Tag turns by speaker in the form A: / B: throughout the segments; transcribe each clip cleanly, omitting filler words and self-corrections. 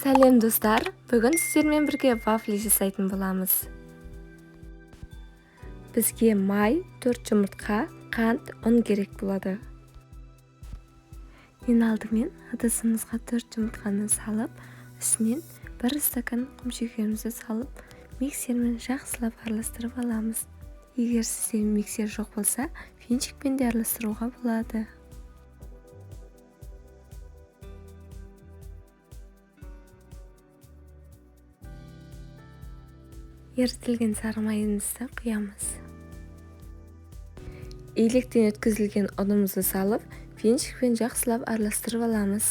A: Сәлем достар, бүгін сіздермен бірге вафли жасайтын боламыз. Бізге май, 4 жұмыртқа, қант, ұн керек болады. Ең алдымен ыдысымызға 4 жұмыртқаны салып, үстінен 1 стакан құмшекерімізді салып, миксермен жақсылап араластырып аламыз. Егер сізде миксер жоқ болса, венчикпен де араластыруға болады. Ерітілген сары майымызды құямыз. Електен өткізілген ұнымызды салып, венчикпен жақсылап араластырып аламыз.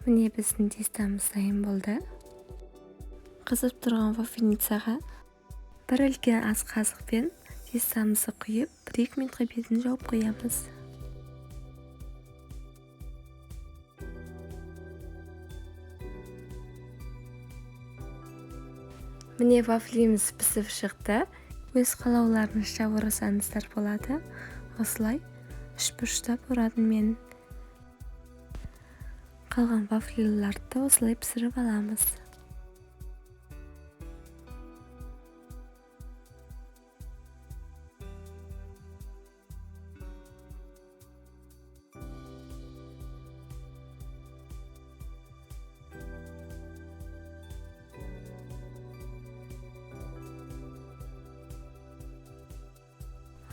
A: Міне біздің тестамыз дайын болды. Қызып тұрған вафельницаға 1 үлкен ас қасықпен тестамызды құйып, 1-2 минутқа бетін жауып қоямыз. Міне вафлиміз пісіп шықты. Өз қалауларыңызша орасаңыздар болады. Осылай 3 бұрыштап орадым мен. Қалған вафлиларды осылай пісіріп аламыз.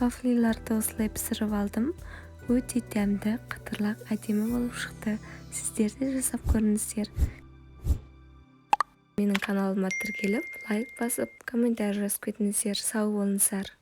A: Вафлиларды осылай пісіріп алдым. Өте дәмді, қытырлақ, әдемі болып шықты. Сіздер де жасап көріңіздер. Менің каналыма тіркеліп, лайк басып, комментарий жазып кетіңіздер. Сау болыңыздар.